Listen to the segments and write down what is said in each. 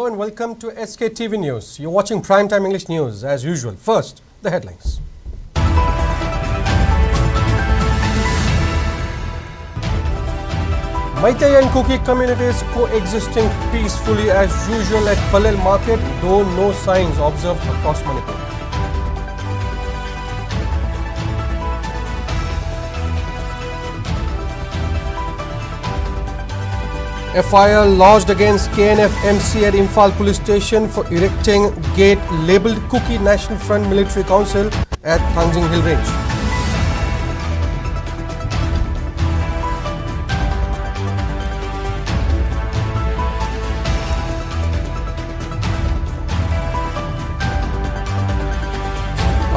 and welcome to SKTV News. You're watching Primetime English News as usual. First, the headlines. Meitei and Kuki communities coexisting peacefully as usual at Palel market, though no signs observed across Manipur. FIR lodged against KNF MC at Imphal police station for erecting gate labelled Kuki National Front Military Council at Tangjing Hill Range.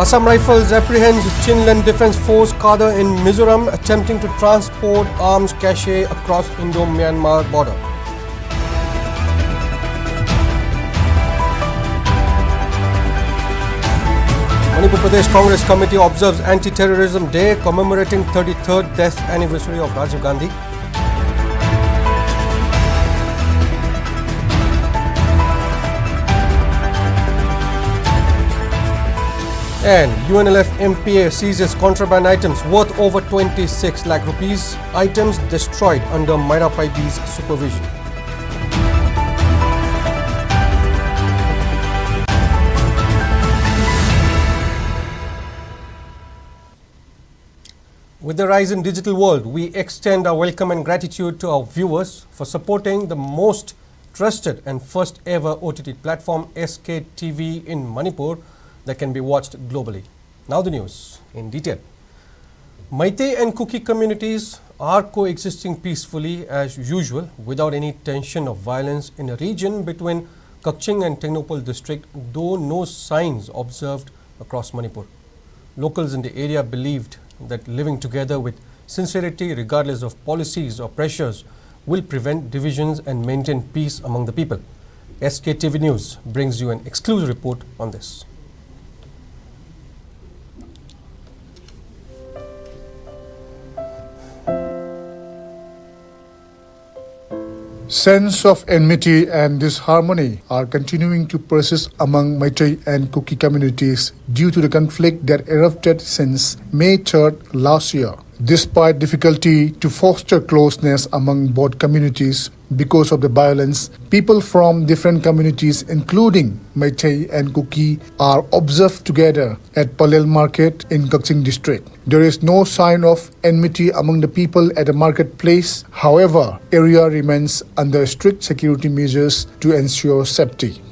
Assam Rifles apprehends Chinland Defence Force cadre in Mizoram attempting to transport arms cache across Indo-Myanmar border. Manipur Pradesh Congress Committee observes Anti-Terrorism Day commemorating 33rd death anniversary of Rajiv Gandhi. And UNLF MPA seizes contraband items worth over 26 lakh rupees, items destroyed under Myra Paibi's supervision. With the rise in digital world, we extend our welcome and gratitude to our viewers for supporting the most trusted and first ever OTT platform SKTV in Manipur that can be watched globally. Now the news in detail. Meitei and Kuki communities are coexisting peacefully as usual without any tension of violence in a region between Kakching and Tengnoupal district, though no signs observed across Manipur. Locals in the area believed that living together with sincerity regardless of policies or pressures will prevent divisions and maintain peace among the people. SKTV News brings you an exclusive report on this. Sense of enmity and disharmony are continuing to persist among Meitei and Kuki communities due to the conflict that erupted since May 3rd last year. Despite difficulty to foster closeness among both communities because of the violence, people from different communities including Meitei and Kuki are observed together at Palel market in Kakching district. There is no sign of enmity among the people at the marketplace. However, area remains under strict security measures to ensure safety.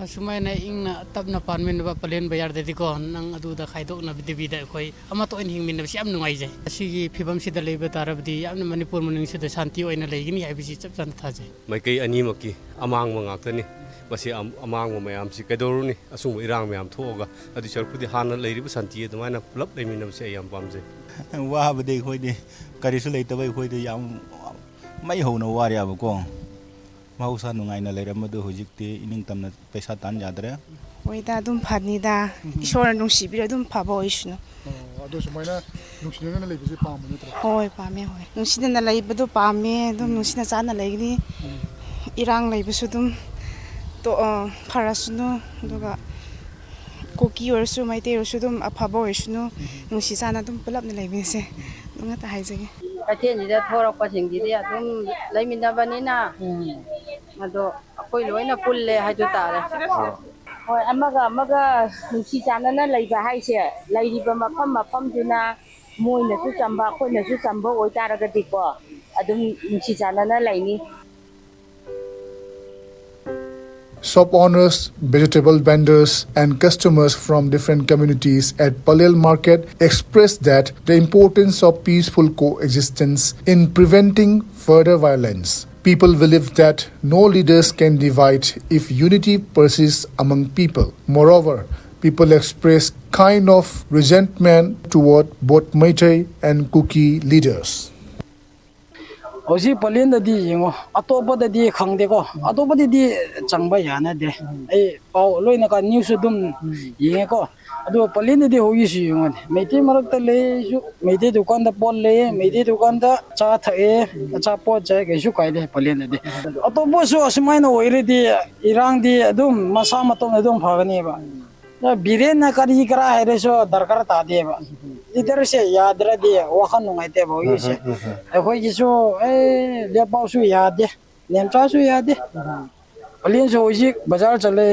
Sumaina ingna tapna panmin ba palen bayar de ko nang adu da khaidok na bidi da koi ama to in hingmin si am nungai je asigi phibam si da leiba tarabdi amna Manipur muning si da shanti oina leigini ai bisi chap chan tha je mai kai ani maki amang ma ngak tani masi amang ma mayam si kaidoruni asung irang mayam thoga adi charpudi hana leiri bu shanti adumana pulap leiminam si ayam pamje wa ba de khoi de karisu leitabai khoi de yam mai ho na waria ba ko Mausa nungaina leiramadu hojikti ining tamna paisa tan yadre oida dum phanida ishora nungsibira dum phabo isnu ado sumaina nungsina leibisi pamne tra hoi pame hoi nungsina leibadu pame dum nungsina chana leigni irang leibisu dum to pharasnu duga Kuki orsu Meitei orsu dum aphabo isnu nungsi chana dum pulapna leibise dunga ta haijege Atenida thorak pasingidi adum leiminabanina ado akoi loina pulle haju tare hoi amaga nungsi chanana leiba haise leiriba mafam duna moina su chamba khoina su chamba oi taraga diko adum nungsi chanana leini. Shop owners, vegetable vendors and customers from different communities at Palel market expressed that the importance of peaceful coexistence in preventing further violence. People believe that no leaders can divide if unity persists among people. Moreover, people express kind of resentment toward both Meitei and Kuki leaders. Osi palen da di yengo atopa da di khangde ko atopa di changba yana de ai pau loina ka news dum yenge ko ꯑꯗꯣ ꯄꯂꯦꯟꯗꯗꯤ ꯍꯧꯖꯤꯛꯁꯤ ꯌꯦꯡꯉꯣꯅꯦ ꯃꯩꯇꯩ ꯃꯔꯛꯇ ꯂꯩꯁꯨ ꯃꯩꯇꯩ ꯗꯨꯀꯥꯟꯗ ꯄꯣꯠ ꯂꯩꯌꯦ ꯃꯩꯇꯩ ꯗꯨꯀꯥꯟꯗ ꯆꯥ ꯊꯛꯑꯦ ꯑꯆꯥꯄꯣꯠ ꯆꯥꯏ ꯀꯩꯁꯨ ꯀꯥꯏꯗꯦ ꯄꯂꯦꯟꯗꯗꯤ ꯑꯇꯣꯞꯄꯁꯨ ꯑꯁꯨꯃꯥꯏꯅ ꯑꯣꯏꯔꯗꯤ ꯏꯔꯥꯡꯗꯤ ꯑꯗꯨꯝ ꯃꯁꯥ ꯃꯇꯣꯝꯅ ꯑꯗꯨꯝ ꯐꯒꯅꯦꯕ ꯕꯤꯔꯦꯟꯅ ꯀꯔꯤ ꯀꯔꯥ ꯍꯥꯏꯔꯁꯨ ꯗꯔꯀꯥꯔ ꯇꯥꯗꯦꯕ ꯂꯤꯗꯔꯁꯦ ꯌꯥꯗ꯭ꯔꯗꯤ ꯋꯥꯈꯜ ꯅꯨꯡꯉꯥꯏꯇꯦꯕ ꯍꯧꯖꯤꯛꯁꯦ ꯑꯩꯈꯣꯏꯒꯤꯁꯨ ꯂꯦꯞꯄꯥꯎꯁꯨ ꯌꯥꯗꯦ ꯂꯦꯝꯆꯥꯁꯨ ꯌꯥꯗꯦ ꯄꯂꯦꯟꯁꯨ ꯍꯧꯖꯤꯛ ꯕꯖꯥꯔ ꯆꯠꯂꯦ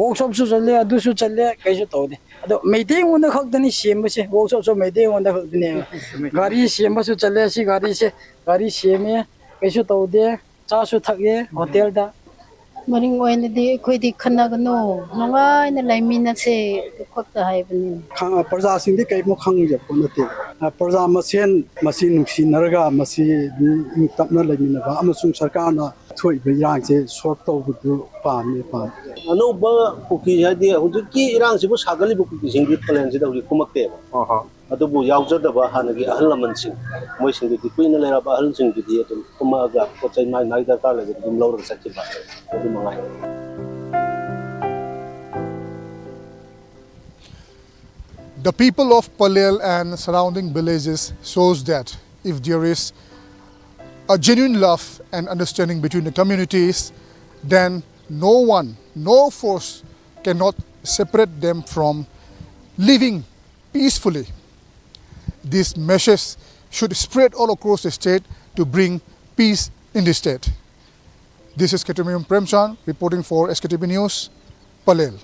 ꯋꯥꯛꯁꯣꯞꯁꯨ ꯆꯠꯂꯦ ꯑꯗꯨꯁꯨ ꯆꯠꯂꯦ ꯀꯩꯁꯨ ꯇꯧꯗꯦ ꯑꯗꯣ ꯃꯩꯇꯩꯉꯣꯟꯗ ꯈꯛꯇꯅꯤ ꯁꯦꯝꯕꯁꯦ ꯋꯥꯛꯁꯣꯞꯁꯨ ꯃꯩꯇꯩꯉꯣꯟꯗ ꯈꯛꯇꯅꯦꯕ ꯒꯥꯔꯤ ꯁꯦꯝꯕꯁꯨ ꯆꯠꯂꯦ ꯁꯤ ꯒꯥꯔꯤꯁꯦ ꯒꯥꯔꯤ ꯁꯦꯝꯃꯦ ꯀꯩꯁꯨ ꯇꯧꯗꯦ ꯆꯥꯁꯨ ꯊꯛꯑꯦ ꯍꯣꯇꯦꯜꯗ ꯃꯔꯤꯡ ꯑꯣꯏꯅꯗꯤ ꯑꯩꯈꯣꯏꯗꯤ ꯈꯟꯅꯒꯅꯨ ꯅꯨꯡꯉꯥꯏꯅ ꯂꯩꯃꯤꯟꯅꯁꯦ ꯑꯗꯨ ꯈꯛꯇ ꯍꯥꯏꯕꯅꯤ ꯄ꯭ꯔꯖꯥꯁꯤꯡꯗꯤ ꯀꯔꯤꯃꯨꯛ ꯈꯪꯖꯕ ꯅꯠꯇꯦ ꯄ꯭ꯔꯖꯥ ꯃꯁꯦꯟ ꯃꯁꯤ ꯅꯨꯡꯁꯤꯅꯔꯒ ꯃꯁꯤ ꯏꯪ ꯇꯞꯅ ꯂꯩꯃꯤꯟꯅꯕ ꯑꯃꯁꯨꯡ ꯁꯔꯀꯥꯔꯅ ꯊꯣꯛꯏꯕ ꯏꯔꯥꯡꯁꯦ ꯁꯣꯜꯕ ꯇꯧꯕꯗꯨ ꯄꯥꯝꯃꯤ ꯑꯅꯧꯕ ꯀꯨꯀꯤ ꯍꯥꯏꯗꯤ ꯍꯧꯖꯤꯛꯀꯤ ꯏꯔꯥꯡꯁꯤꯕꯨ ꯁꯥꯒꯠꯂꯤꯕ ꯀꯨꯀꯤꯁꯤꯡꯗꯤ ꯄꯂꯦꯟꯁꯤꯗ ꯍꯧꯖꯤꯛ ꯀꯨꯝꯃꯛꯇꯦꯕ ꯑꯗꯨꯕꯨ ꯌꯥꯎꯖꯗꯕ ꯍꯥꯟꯅꯒꯤ ꯑꯍꯜ ꯂꯃꯟꯁꯤꯡ ꯃꯣꯏꯁꯤꯡꯗꯨꯗꯤ ꯀꯨꯏꯅ ꯂꯩꯔꯕ ꯑꯍꯜꯁꯤꯡꯗꯨꯗꯤ ꯑꯗꯨꯝ ꯀꯨꯝꯃꯛꯑꯒ ꯄꯣꯠ ꯆꯩ ꯃꯥꯒꯤ ꯃꯥꯒꯤ ꯗꯔꯀꯥꯔ ꯂꯩꯕꯗꯨ ꯑꯗꯨꯝ ꯂꯧꯔꯒ ꯆꯠꯈꯤꯕ ꯑꯗꯨ ꯃꯉꯥꯏ The people of Palel and surrounding villages shows that if there is a genuine love and understanding between the communities, then no one, no force cannot separate them from living peacefully. This message should spread all across the state to bring peace in the state. This is Sktv'S Primetime reporting for SKTV News, Palel.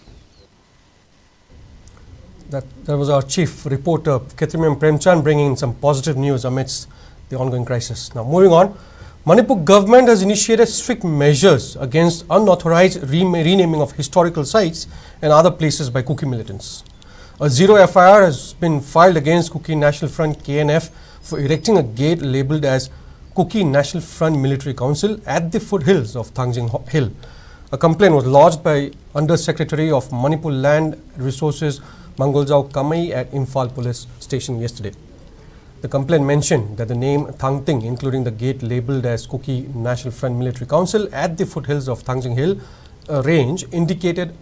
That was our chief reporter, Sktv'S Primetime, bringing in some positive news amidst the ongoing crisis. Now, moving on, Manipur government has initiated strict measures against unauthorized renaming of historical sites and other places by Kuki militants. A zero FIR has been filed against Kuki National Front KNF for erecting a gate labelled as Kuki National Front Military Council at the foothills of Thangjing Hill. A complaint was lodged by Under Secretary of Manipur Land Resources Mangoljao Kamai at Imphal police station yesterday. The complaint mentioned that the name Thangting, including the gate labelled as Kuki National Front Military Council at the foothills of Thangjing Hill range, indicated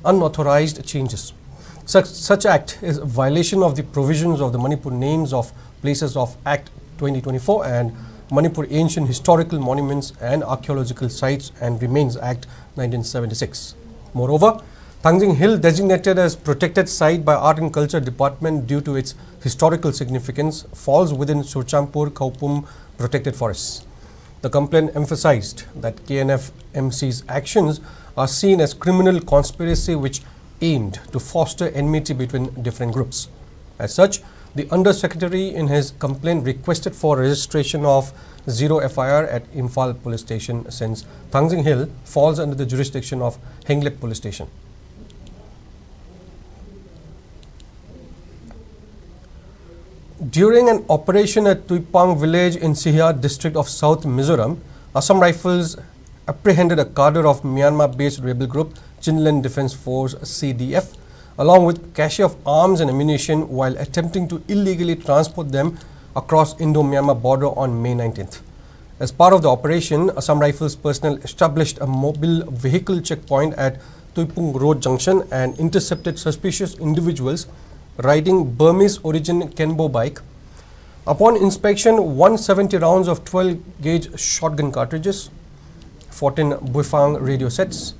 unauthorized changes. Such act is a violation of the provisions of the Manipur Names of Places of Act 2024 and Manipur Ancient Historical Monuments and Archaeological Sites and Remains Act 1976. Moreover, Thangjing Hill, designated as protected site by Art and Culture Department due to its historical significance, falls within Surchampur Kaupum protected forests. The complaint emphasized that KNF MC's actions are seen as criminal conspiracy which aimed to foster enmity between different groups. As such, the Under-Secretary in his complaint requested for registration of zero FIR at Imphal police station since Thangjing Hill falls under the jurisdiction of Henglet police station. During an operation at Tuipang village in Sihar district of South Mizoram, Assam Rifles apprehended a cadre of Myanmar-based rebel group Chinland Defence Force CDF along with cache of arms and ammunition while attempting to illegally transport them across Indo-Myanmar border on May 19th. As part of the operation, Assam Rifles personnel established a mobile vehicle checkpoint at Tuipung Road Junction and intercepted suspicious individuals riding Burmese origin Kenbo bike. Upon inspection, 170 rounds of 12-gauge shotgun cartridges, 14 Buifang radio sets,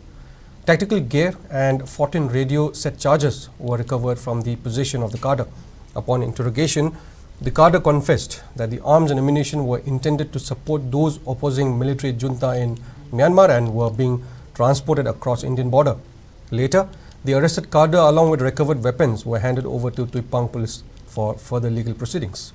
tactical gear and 14 radio set charges were recovered from the possession of the cadre. Upon interrogation, the cadre confessed that the arms and ammunition were intended to support those opposing military junta in Myanmar and were being transported across Indian border. Later, the arrested cadre along with recovered weapons were handed over to Tuipang police for further legal proceedings.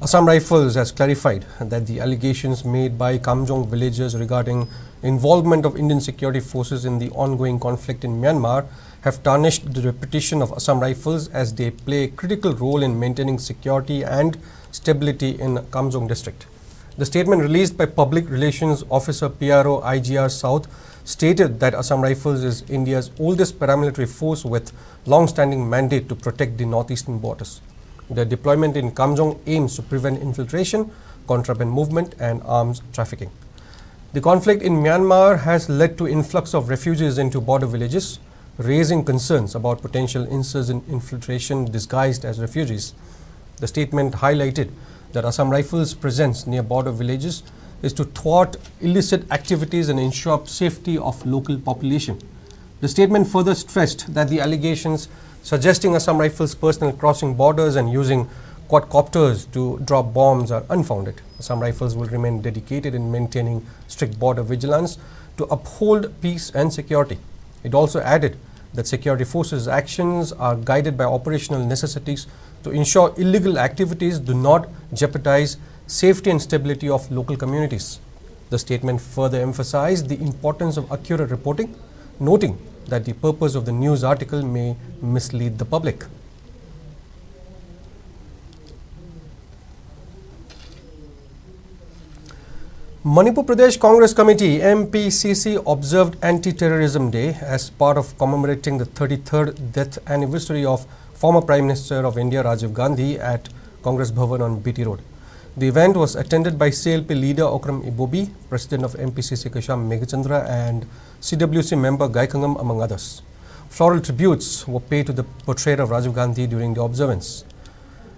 Assam Rifles has clarified that the allegations made by Kamjong villagers regarding involvement of Indian security forces in the ongoing conflict in Myanmar have tarnished the reputation of Assam Rifles as they play a critical role in maintaining security and stability in Kamjong district. The statement released by Public Relations Officer PRO IGR South stated that Assam Rifles is India's oldest paramilitary force with long-standing mandate to protect the northeastern borders. Their deployment in Kamjong aims to prevent infiltration, contraband movement and arms trafficking. The conflict in Myanmar has led to influx of refugees into border villages, raising concerns about potential insurgent infiltration disguised as refugees. The statement highlighted that Assam Rifles' presence near border villages is to thwart illicit activities and ensure safety of local population. The statement further stressed that the allegations suggesting Assam Rifles' personnel crossing borders and using quadcopters to drop bombs are unfounded. Assam Rifles will remain dedicated in maintaining strict border vigilance to uphold peace and security. It also added that security forces' actions are guided by operational necessities to ensure illegal activities do not jeopardize safety and stability of local communities. The statement further emphasized the importance of accurate reporting, noting that the purpose of the news article may mislead the public. Manipur Pradesh Congress Committee MPCC observed Anti-Terrorism Day as part of commemorating the 33rd death anniversary of former Prime Minister of India Rajiv Gandhi at Congress Bhavan on BT Road. The event was attended by CLP leader Okram Ibobi, President of MPCC Kasham Meghachandra and CWC member Gaikangam among others. Floral tributes were paid to the portrait of Rajiv Gandhi during the observance.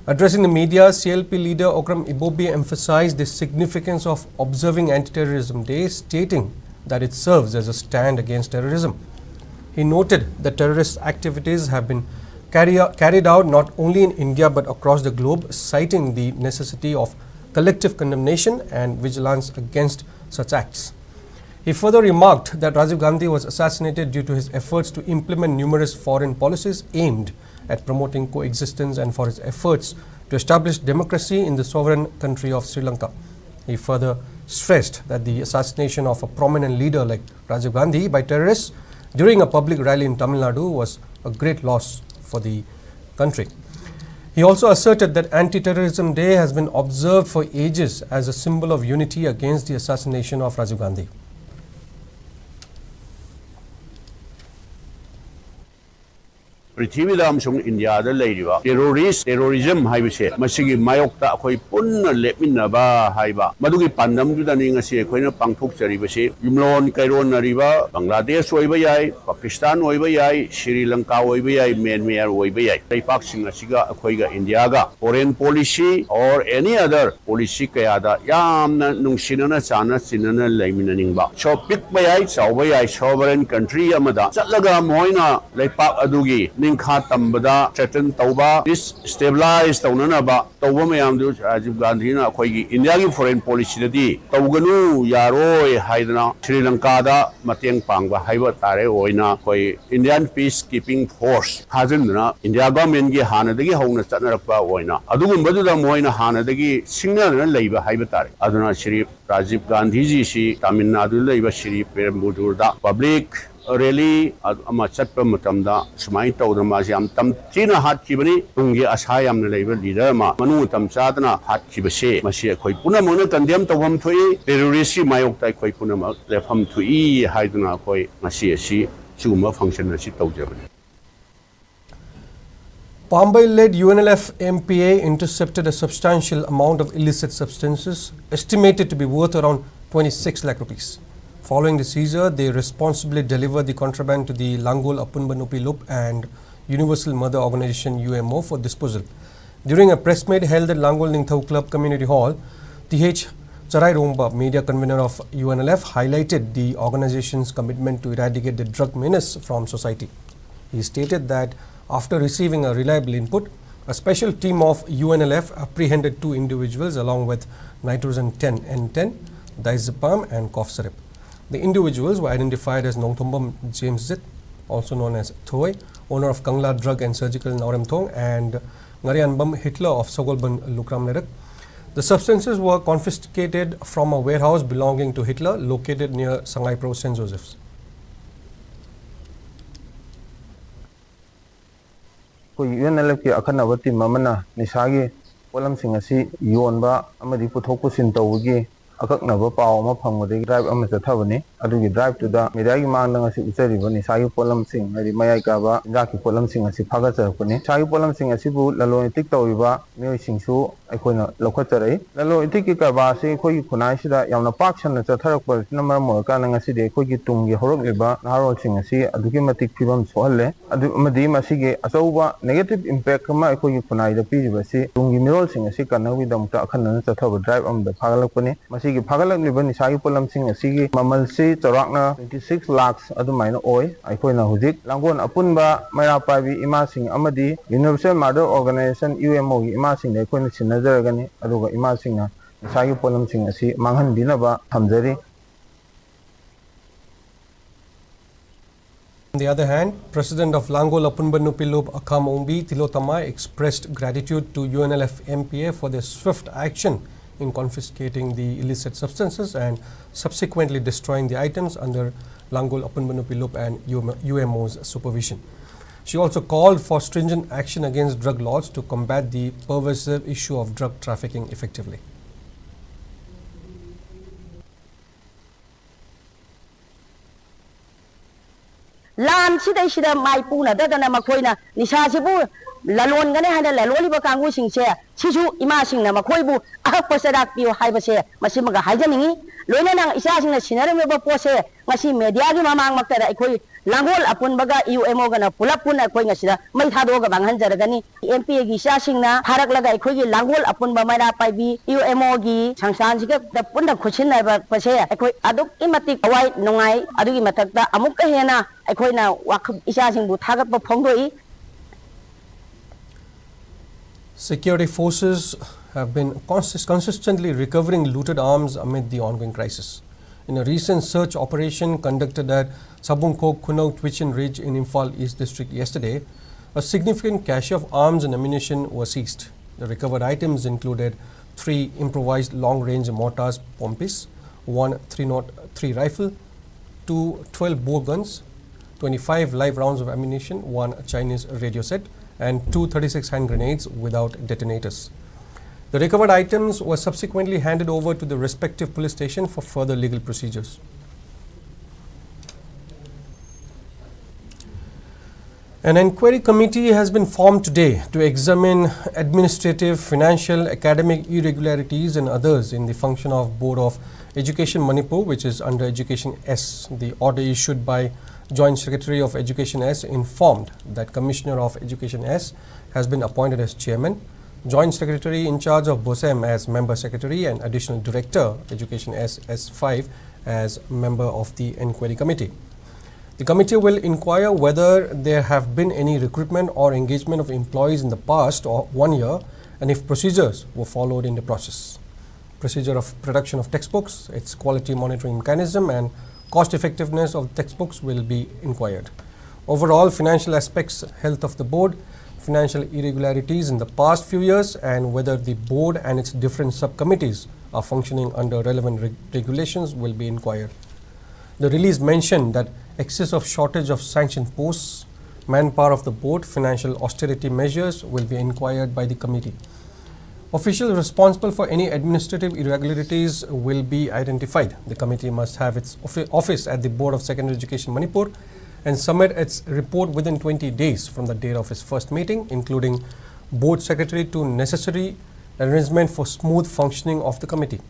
Addressing the media, CLP leader Okram Ibobi emphasized the significance of observing Anti-Terrorism Day, stating that it serves as a stand against terrorism. He noted that terrorist activities have been carried out not only in India but across the globe, citing the necessity of collective condemnation and vigilance against such acts. He further remarked that Rajiv Gandhi was assassinated due to his efforts to implement numerous foreign policies aimed at promoting coexistence and for his efforts to establish democracy in the sovereign country of Sri Lanka. He further stressed that the assassination of a prominent leader like Rajiv Gandhi by terrorists during a public rally in Tamil Nadu was a great loss for the country. He also asserted that Anti-Terrorism Day has been observed for ages as a symbol of unity against the assassination of Rajiv Gandhi. पृथ्वी अमसुंग India लेरिबा terrorism हाइबसे मसिगी मायोक्ता अखोई पुन्ना लेमिनबा हाइबा मदुगी पांडमदुदानि ngasi अखोइना पांगथोकचरिबसे युमलोन कैरोन नरिबा Bangladesh ओइबा याय पाकिस्तान ओइबा याय श्रीलंका ओइबा याय म्यांमार ओइबा याय तैपाकसिंग असिगा अखोइगा इंडियागा foreign policy or any other policy कयादा यामना नुंसिनना चाना चिनना लेमिननिंगबा सो पिकबा याय चावबा याय सोवरेन कंट्री अमदा चलगा मोइना लेपाक अदुगी निंखा तंबदा थ्रेटन तौबा दिस स्टेबलाइज तौननबा तौबा मयामदु राजीव गांधी ना अखोइगी इंडिया की फॉरेन पॉलिसी ददी तौगनु यारोय हाइदना श्रीलंका दा मतेंग पांगबा हाइबा तारे ओइना कोई इंडियन पीस कीपिंग फोर्स हाजनना इंडिया गवर्नमेंट की हानदगी हौना चनरपा ओइना अदुगुंबदुदा मोइना हानदगी सिंगनना लेबा हाइबा तारे अदुना श्री राजीव गांधी जी सी तमिलनाडु लेबा श्री पेरम्बुदुरदा पब्लिक रैली चटप मतमदा सुमाई तौदमासी याम तमथीना हाटखिबनी तुंगी आशा यामना लेबा लीडर मा मनु तमचादना हाटखिबसे मसी अखोइ पुनमना कंडेम तौबम थोई टेररिस्ट मायोक्ता अखोइ पुनम लेफम थोई हाइदना अखोइ मसी असि सिगुमा फंक्शन असि तौजबनी. Pambai-led UNLF MPA intercepted a substantial amount of illicit substances estimated to be worth around 26 lakh rupees. Following the seizure, they responsibly delivered the contraband to the Langol Apunbanupi Loop and Universal Mother Organization UMO for disposal. During a press meet held at Langol Ningthau Club Community Hall, TH Charai Romba, media convener of UNLF, highlighted the organization's commitment to eradicate the drug menace from society. He stated that after receiving a reliable input, a special team of UNLF apprehended 2 individuals along with nitrogen 10 N10, diazepam and cough syrup. The individuals were identified as Nongthombam James Zit, also known as Thoy, owner of Kangla Drug and Surgical in Oremthong, and Ngarianbam Hitler of Sogolban Lukram Lerak. The substances were confiscated from a warehouse belonging to Hitler located near Sangai Pro St. Joseph's. UNLF की अखनवती ममना निशागी pollen Singh असि योनबा अमदि पुथोक पुसिन तौगी akaknaba paw ama phangmodagi drive ama chathabani adugi drive to da mediagi mangdang asi ucheribani sagi polamsing hadi mayai kaba indaki polamsing asi phagacharakpani sagi polamsing asi bu lalo itik tawriba miyoi singsu aikoina lokhacharai lalo itik ki karba si khoi khunai sida yamna paksan chatharakpa sinamar morka nangasi de khoi ki tunggi horokleba naharol sing asi adugi matik phibam sohalle adu amadi masige achauba negative impact kama aikogi khunai da piribasi tunggi mirol sing asi kanawi damta akhanna chathaba drive amda phagalakpani masigi phagalakliba nisagi polamsing asigi mamalsi charakna 26 lakhs adumaina oi aikoina hujik langon apunba maira pabi imasing amadi universal mother organization UMO gi imasing de aikoina sinajaragani aduga imasing na nisagi polamsing asi manghandinaba thamjari. On the other hand, President of Langol Apunbanu Pilub Akam Ombi Tilotama expressed gratitude to UNLF MPA for their swift action in confiscating the illicit substances and subsequently destroying the items under Langol Apunbanu Pilub and UMO's supervision. She also called for stringent action against drug lords to combat the pervasive issue of drug trafficking effectively. Lan sida sida mai puna dadana makoina nisa sibu lalon gane hada laloli ba kangu singse sisu ima singna makoibu ahakpa sadak piu haibase masimaga haijaningi loina nang isa singna sinarame ba pose ngasi media gi mamang makta aikoi langol apun baga UMO gana pulapun aikoi ngasida mai thado ga banghan jaragani MP gi isa singna harak laga aikoi gi langol apun ba maira paibi UMO gi sangsan siga da punda khusin na ba pase aikoi aduk imatik awai nungai adugi matakta amuk ka hena aikoina wakh isa singbu thagat ba phongdoi. Security forces have been consistently recovering looted arms amid the ongoing crisis. In a recent search operation conducted at Sabungkok Kunau Twichin Ridge in Imphal East District yesterday, a significant cache of arms and ammunition was seized. The recovered items included 3 improvised long-range mortars, ponies, 1 303 rifle, 2 12 bore guns, 25 live rounds of ammunition, 1 Chinese radio set, and 2 36 hand grenades without detonators. The recovered items were subsequently handed over to the respective police station for further legal procedures. An inquiry committee has been formed today to examine administrative, financial, academic irregularities and others in the function of Board of Education Manipur, which is under Education S. The order issued by Joint Secretary of Education S informed that Commissioner of Education S has been appointed as chairman, Joint Secretary in charge of BOSEM as member secretary, and Additional Director Education S S5 as member of the inquiry committee. The committee will inquire whether there have been any recruitment or engagement of employees in the past or 1 year, and if procedures were followed in the process. Procedure of production of textbooks, its quality monitoring mechanism, and cost effectiveness of textbooks will be inquired. Overall financial aspects, health of the board, financial irregularities in the past few years, and whether the board and its different subcommittees are functioning under relevant regulations will be inquired. The release mentioned that excess of shortage of sanctioned posts, manpower of the board, financial austerity measures will be inquired by the committee. Officials responsible for any administrative irregularities will be identified. The committee must have its office at the Board of Secondary Education Manipur and submit its report within 20 days from the date of its first meeting, including board secretary, to necessary arrangement for smooth functioning of the committee.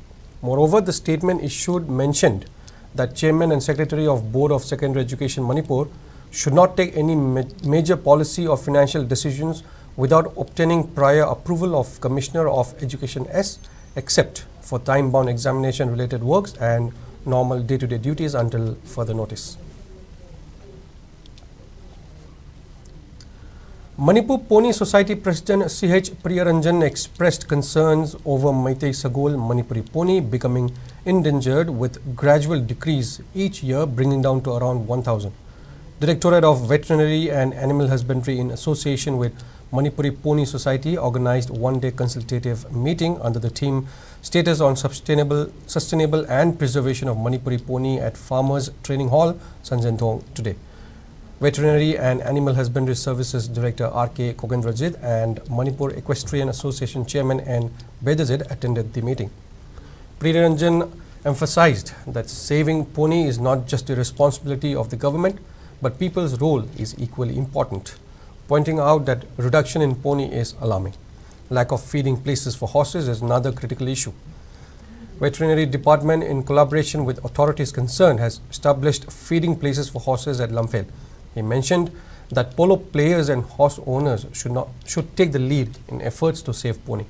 Moreover, the statement issued mentioned that chairman and secretary of Board of Secondary Education Manipur should not take any major policy or financial decisions without obtaining prior approval of Commissioner of Education S, except for time-bound examination related works and normal day-to-day duties until further notice. Manipur Pony Society President C.H. Priyaranjan expressed concerns over Meitei Sagol Manipuri pony becoming endangered with gradual decrease each year, bringing down to around 1,000. Directorate of Veterinary and Animal Husbandry, in association with Manipuri Pony Society, organized one-day consultative meeting under the theme Status on Sustainable and Preservation of Manipuri Pony at Farmers Training Hall, Sanjantong today. Veterinary and Animal Husbandry Services Director R.K. Kogendrajit and Manipur Equestrian Association Chairman N. Bedazid attended the meeting. Priyaranjan emphasized that saving pony is not just the responsibility of the government, but people's role is equally important, pointing out that reduction in pony is alarming. Lack of feeding places for horses is another critical issue. Veterinary Department, in collaboration with authorities concerned, has established feeding places for horses at Imphal. He mentioned that polo players and horse owners should take the lead in efforts to save pony.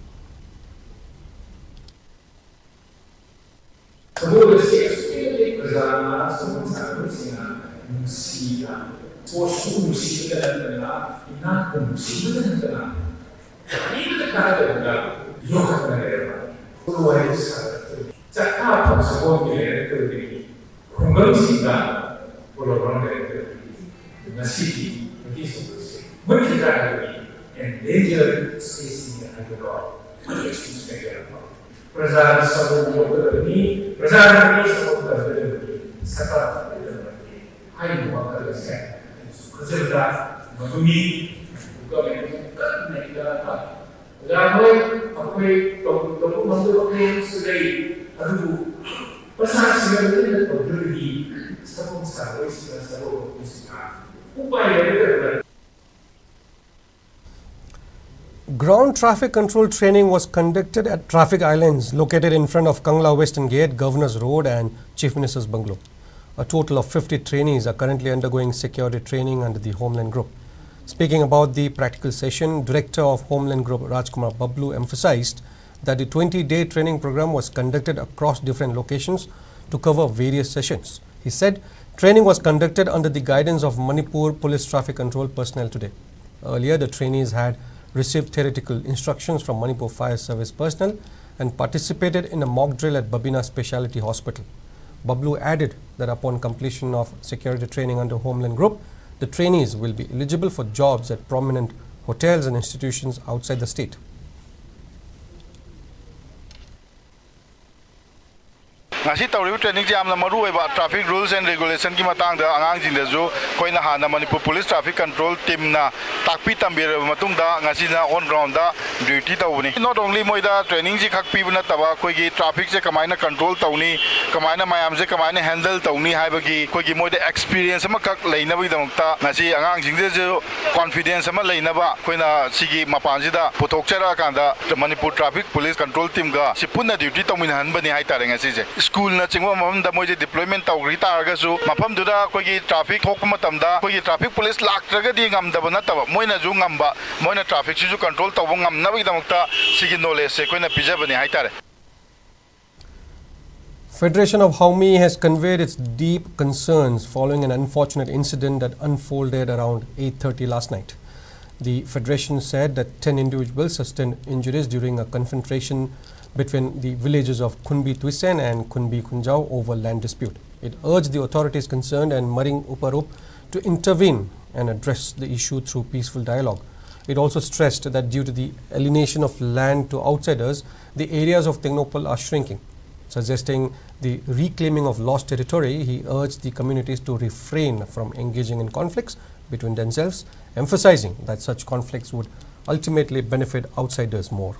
Ground traffic control training was conducted at traffic islands located in front of Kangla Western Gate, Governor's Road and Chief Minister's Bungalow. A total of 50 trainees are currently undergoing security training under the Homeland Group. Speaking about the practical session, Director of Homeland Group Rajkumar Bablu emphasized that the 20-day training program was conducted across different locations to cover various sessions. He said training was conducted under the guidance of Manipur Police Traffic Control personnel today. Earlier, the trainees had received theoretical instructions from Manipur Fire Service personnel and participated in a mock drill at Babina Specialty Hospital. Bablu added that upon completion of security training under Homeland Group, the trainees will be eligible for jobs at prominent hotels and institutions outside the state. ngasi tawribu training jam na maru oiba traffic rules and regulation ki matang da angang jing da ju koina hana Manipur police traffic control team na takpi tambir matung da ngasi na on ground da duty tawni not only moida training ji khak pi buna taba koi gi traffic se kamaina control tawni kamaina mayam se kamaina handle tawni haiba gi koi gi moida experience ma kak leina bi damta ngasi angang jing de ju confidence ma leina ba koina sigi mapan ji da puthok chara kan da Manipur traffic police control team ga sipuna duty tawmin han bani hai tare ngasi je school na chingwa mafam da moi deployment tawri targa su mafam du da koi traffic thokpa matam da koi traffic police laktraga di ngam da bana taba moina ju ngamba moina traffic ju control tawbo ngam na bi damta sigi knowledge se koina pijabani hai tare. Federation of Haumi has conveyed its deep concerns following an unfortunate incident that unfolded around 8:30 last night. The Federation said that 10 individuals sustained injuries during a confrontation between the villages of Khunbi Tuisen and Khunbi Khunjau over land dispute. It urged the authorities concerned and Maring Uparup to intervene and address the issue through peaceful dialogue. It also stressed that due to the alienation of land to outsiders, the areas of Tengnopal are shrinking. Suggesting the reclaiming of lost territory, he urged the communities to refrain from engaging in conflicts between themselves, emphasizing that such conflicts would ultimately benefit outsiders more.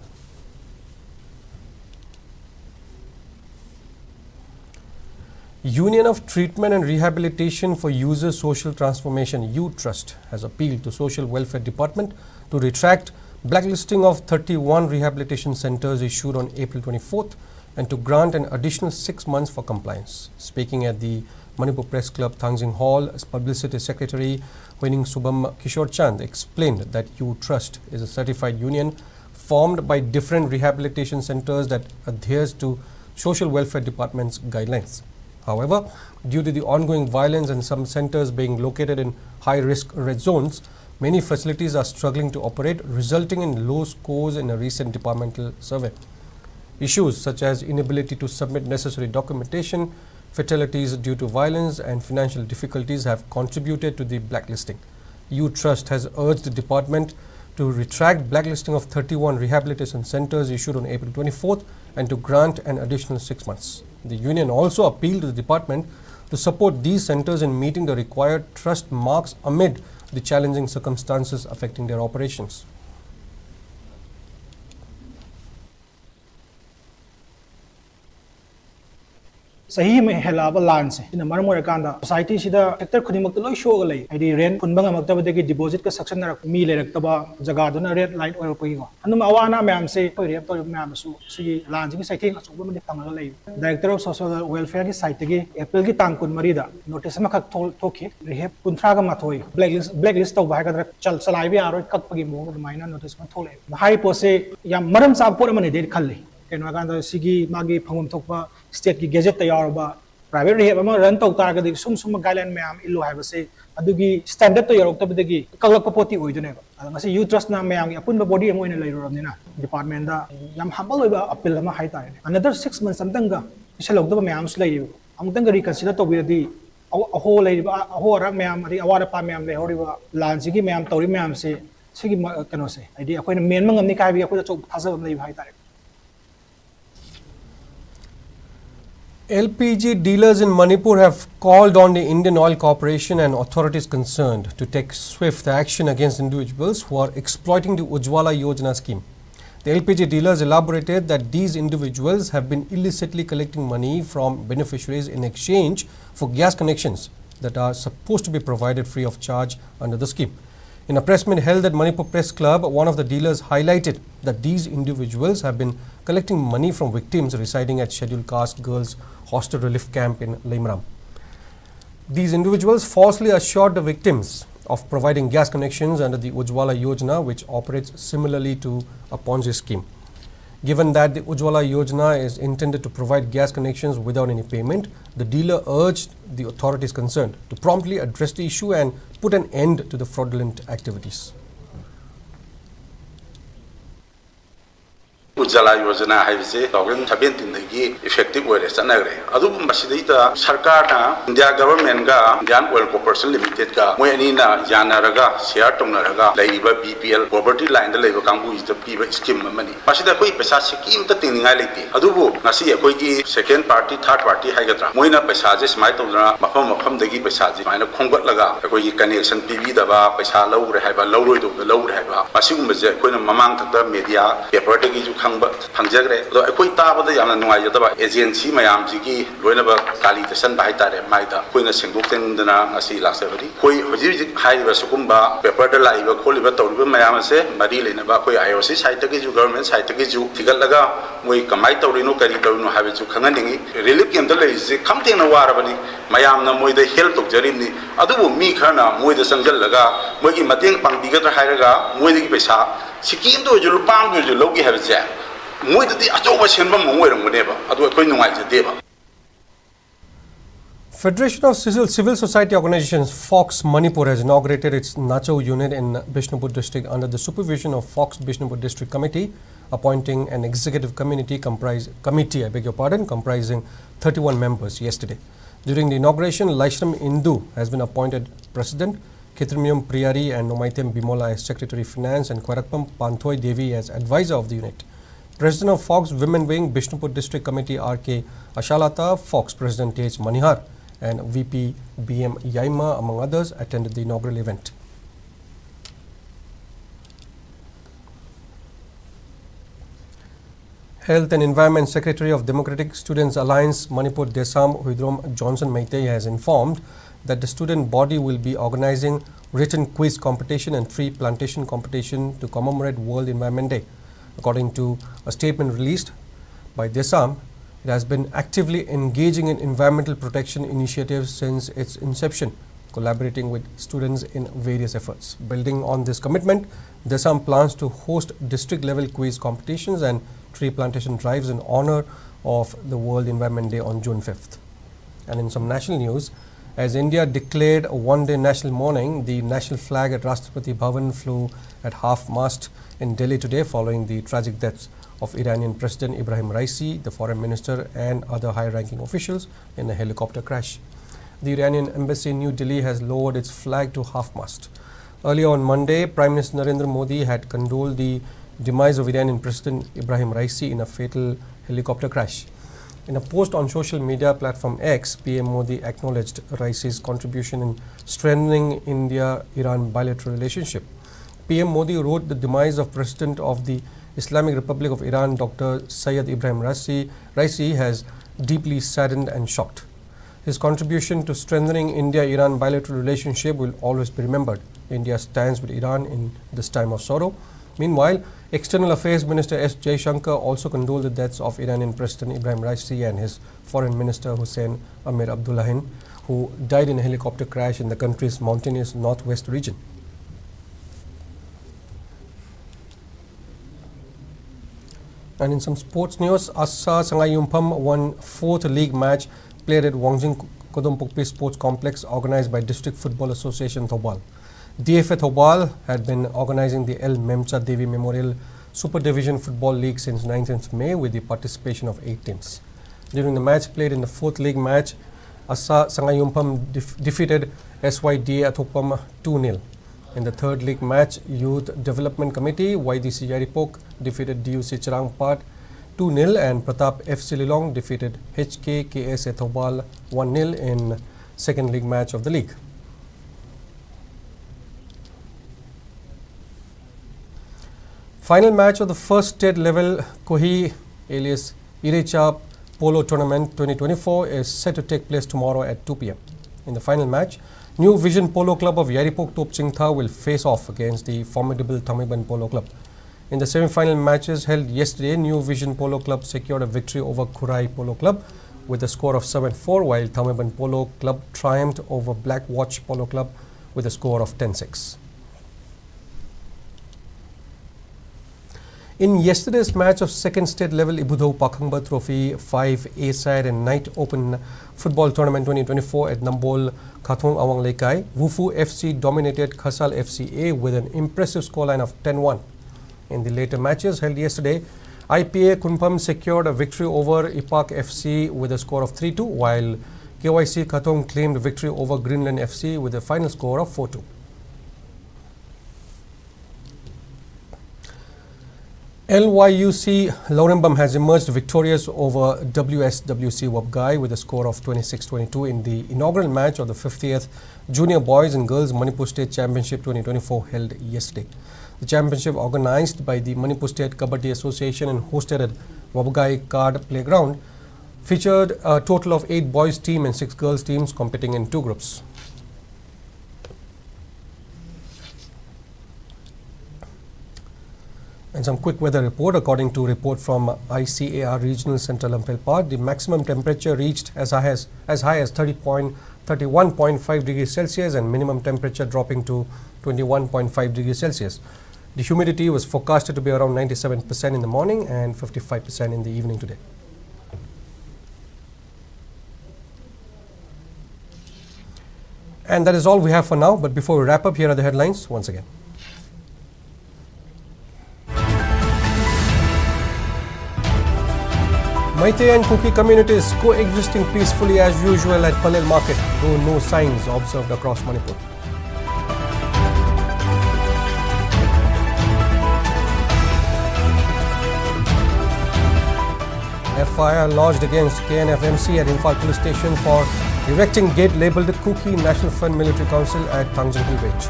Union of Treatment and Rehabilitation for User Social Transformation U-Trust has appealed to Social Welfare Department to retract blacklisting of 31 rehabilitation centers issued on April 24th and to grant an additional 6 months for compliance. Speaking at the Manipur Press Club Thangsing Hall, Publicity Secretary Huining Subham Kishore Chand explained that U-Trust is a certified union formed by different rehabilitation centers that adheres to Social Welfare Department's guidelines. However, due to the ongoing violence and some centers being located in high-risk red zones, many facilities are struggling to operate, resulting in low scores in a recent departmental survey. Issues such as inability to submit necessary documentation, fatalities due to violence and financial difficulties have contributed to the blacklisting. U-Trust has urged the department to retract blacklisting of 31 rehabilitation centers issued on April 24th and to grant an additional 6 months. The union also appealed to the department to support these centers in meeting the required trust marks amid the challenging circumstances affecting their operations. सही में हेलाब लान से इन मरम ओरकांदा society सिदा sector खुदिमक लोय शोग लay ID rent फुनबंग मक्तबदगी deposit का suction रक मी लेरक्तबा जगह दुना रेड लाइट ओर पइगो अनुम अवाना मैम से रेप तो मैम सु सी लान जिंग साइथिंग असुब मन फंगला लay डायरेक्टर ऑफ सोशल वेलफेयर की साइट की अप्रैल की तांग कुन मरीदा नोटिस म खक थोखि रेप कुंथ्रा का माथोय ब्लैकलिस्ट तो बाय का चल चलाइ बे आरो ककपगी मो माइना नोटिस म थोले हाई पोसे या मरम सा पोर मन दे खल्ले केनो कांदा सिगी मागी फंगम थोकबा स्टेट की गेजेट तैयारबा प्राइवेट रेप अमा रन तौ तारगदि सुम गाइडलाइन मैम इल्लो हाइबसे अदुगी स्टैंडर्ड तो यरक्तबदगी कलक पपोती ओइदनेबा ngasi you trust na ma'am की अपुन बॉडी अमो इन लेरोरबनिना डिपार्टमेंट दा याम हम्बल ओइबा अपील अमा हाइ तारे another 6 months समतंगा इसेलौदबा मैम सु लेयो अमतंग रिकंसीडर तोबिरदि अहो लेरिबा अहो रक मैम अदि अवार पा मैम ले होरिबा लांसिगी मैम तौरी मैम से सिगी कनो से आइडी अखोइन मेन मंगमनि काबि अखोइ चौ थाजब लेबा हाइ तारे LPG dealers in Manipur have called on the Indian Oil Corporation and authorities concerned to take swift action against individuals who are exploiting the Ujjwala Yojana scheme. The LPG dealers elaborated that these individuals have been illicitly collecting money from beneficiaries in exchange for gas connections that are supposed to be provided free of charge under the scheme. In a press meet held at Manipur Press Club, one of the dealers highlighted that these individuals have been collecting money from victims residing at scheduled caste girls hostel relief camp in Limram. These individuals falsely assured the victims of providing gas connections under the Ujjwala Yojana, which operates similarly to a Ponzi scheme. Given that the Ujjwala Yojana is intended to provide gas connections without any payment, the dealer urged the authorities concerned to promptly address the issue and put an end to the fraudulent activities. Ujjwala Yojana haibse 2017 dagi effective oire sanagre adu masidita sarkar na India government ga Indian Oil Corporation Limited ga moi ani na yanaraga share tongnaraga laiba BPL poverty line da laiba kangbu is the piba scheme mani masida koi paisa scheme ta tinningai leite adubu ngasi akoi gi second party third party haigatra moina paisa je smai tawdra mafam dagi paisa je maina khongbat laga akoi gi connection pibi da ba paisa lawre haiba lawroi do lawre haiba masigum je koina mamang ta media paper dagi ju फंगजग्रे अदो अखोई ताबदा यामना नुंगाइजदबा agency मयाम जिगी लोइनबा कालिटेशन bye तारे माइदा कोइना सेंगदोक्तेंदना असि लाक्सबदि कोइ हजि हाइबा सुकुम्बा paper the Laiba खोलिबा तौरिबा मयाम से मरी लेनबा कोइ IOC site तगे जु government site तगे जु थिगलगा मोइ कमाइ तौरिनो करि तौरिनो हाबे जु खंगनिंगी रिलीफ केम द लेजि खमतेना वारबनि मयामना मोइदा हेल्प तोकजरिनि अदुबो मी खरना मोइदा संजलगा मोइगी मतेंग पांगदिगद्र हाइरगा मोइदगी पैसा सिकिम तो जु लुपांग जु लोगी हाबे Federation of Civil Society Organizations Fox Manipur has inaugurated its Nacho unit in Bishnupur district under the supervision of Fox Bishnupur District Committee, appointing an executive committee comprising 31 members yesterday. During the inauguration, Laishram Indu has been appointed president, Kitrimium Priyari and Nomaitem Bimola as Secretary Finance and Kwarakpam Panthoi Devi as advisor of the unit. President of Fox Women Wing Bishnupur District Committee R.K. Ashalata, Fox President H. Manihar and VP B.M. Yaima among others attended the inaugural event. Health and Environment Secretary of Democratic Students Alliance Manipur Desam Huidrom Johnson Meitei has informed that the student body will be organizing written quiz competition and tree plantation competition to commemorate World Environment Day. According to a statement released by Desam, it has been actively engaging in environmental protection initiatives since its inception, collaborating with students in various efforts. Building on this commitment, Desam plans to host district-level quiz competitions and tree plantation drives in honor of the World Environment Day on June 5th. And in some national news, as India declared a one-day national mourning, the national flag at Rashtrapati Bhavan flew at half-mast in Delhi today following the tragic deaths of Iranian President Ibrahim Raisi, the foreign minister and other high-ranking officials in a helicopter crash. The Iranian embassy in New Delhi has lowered its flag to half-mast. Earlier on Monday, Prime Minister Narendra Modi had condoled the demise of Iranian President Ibrahim Raisi in a fatal helicopter crash. In a post on social media platform X, PM Modi acknowledged Raisi's contribution in strengthening India-Iran bilateral relationship. PM Modi wrote the demise of President of the Islamic Republic of Iran, Dr. Sayyid Ibrahim Raisi has deeply saddened and shocked. His contribution to strengthening India-Iran bilateral relationship will always be remembered. India stands with Iran in this time of sorrow. Meanwhile, External Affairs Minister S. Jaishankar also condoled the deaths of Iranian President Ibrahim Raisi and his Foreign Minister Hussein Amir Abdullahian, who died in a helicopter crash in the country's mountainous northwest region. And in some sports news, Assa Sangayumpam won 4th league match played at Wangjing Kodompukpi Sports Complex organized by District Football Association Thobal. DFA Thobal had been organizing the El Memcha Devi Memorial Super Division Football League since 19th May with the participation of 8 teams. During the match played in the 4th league match, Assa Sangayumpam defeated SYDA Athopam 2-0. In the 3rd league match, Youth Development Committee YDC Yaripok defeated DUC Chirangpat 2-0 and Pratap FC Lilong defeated HKKS Thobal 1-0 in 2nd league match of the league. Final match of the first state level Kohi alias Irecha Polo Tournament 2024 is set to take place tomorrow at 2 p.m. In the final match, New Vision Polo Club of Yaripok Topchingtha will face off against the formidable Tamiban Polo Club. In the semi-final matches held yesterday, New Vision Polo Club secured a victory over Kurai Polo Club with a score of 7-4, while Tamiban Polo Club triumphed over Black Watch Polo Club with a score of 10-6. In yesterday's match of second state level Ibudho Pakhangba Trophy 5 A-side and Night Open Football Tournament 2024 at Nambol Khathong Awang Lekai, Wufu FC dominated Khasal FCA with an impressive scoreline of 10-1. In the later matches held yesterday, IPA Kunpam secured a victory over Ipak FC with a score of 3-2, while KYC Khathong claimed victory over Greenland FC with a final score of 4-2. LYUC Lorembam has emerged victorious over WSWC Wabgai with a score of 26-22 in the inaugural match of the 50th Junior Boys and Girls Manipur State Championship 2024 held yesterday. The championship, organized by the Manipur State Kabaddi Association and hosted at Wabgai Card Playground, featured a total of 8 boys team and 6 girls teams competing in 2 groups. And some quick weather report. According to report from ICAR Regional Center Lampelpad, the maximum temperature reached as high as 31.5 degrees Celsius and minimum temperature dropping to 21.5 degrees Celsius. The humidity was forecasted to be around 97% in the morning and 55% in the evening today. And that is all we have for now. But before we wrap up, here are the headlines once again. Meitei and Kuki communities coexisting peacefully as usual at Palel Market, though no signs observed across Manipur. FIR lodged against KNFMC at Imphal Police Station for erecting gate labelled Kuki National Front Military Council at Tangjung Village.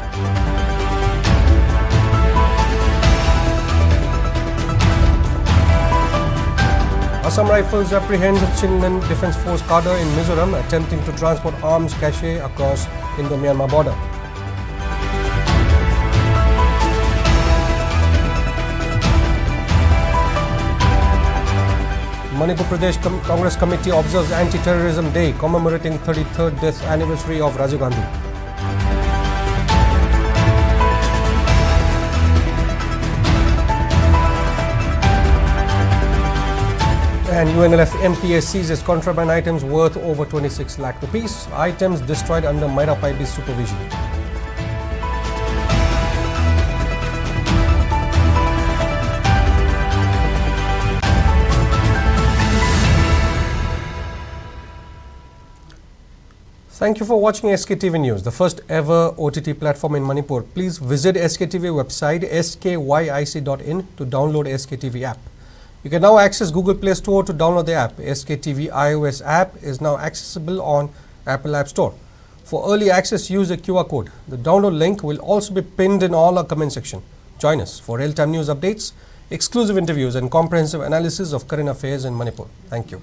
Assam Rifles apprehends Chinnan Defence Force cadre in Mizoram attempting to transport arms cache across Indo-Myanmar border. Manipur Pradesh Congress Committee observes Anti-Terrorism Day, commemorating 33rd death anniversary of Rajiv Gandhi. And UNLF MPA seizes contraband items worth over 26 lakh rupees. Items destroyed under Myra Paibi's supervision. Thank you for watching SKTV News, the first ever OTT platform in Manipur. Please visit SKTV website skyic.in to download SKTV app. You can now access Google Play Store to download the app. SKTV iOS app is now accessible on Apple App Store. For early access, use the QR code. The download link will also be pinned in all our comment section. Join us for real-time news updates, exclusive interviews and comprehensive analysis of current affairs in Manipur. Thank you.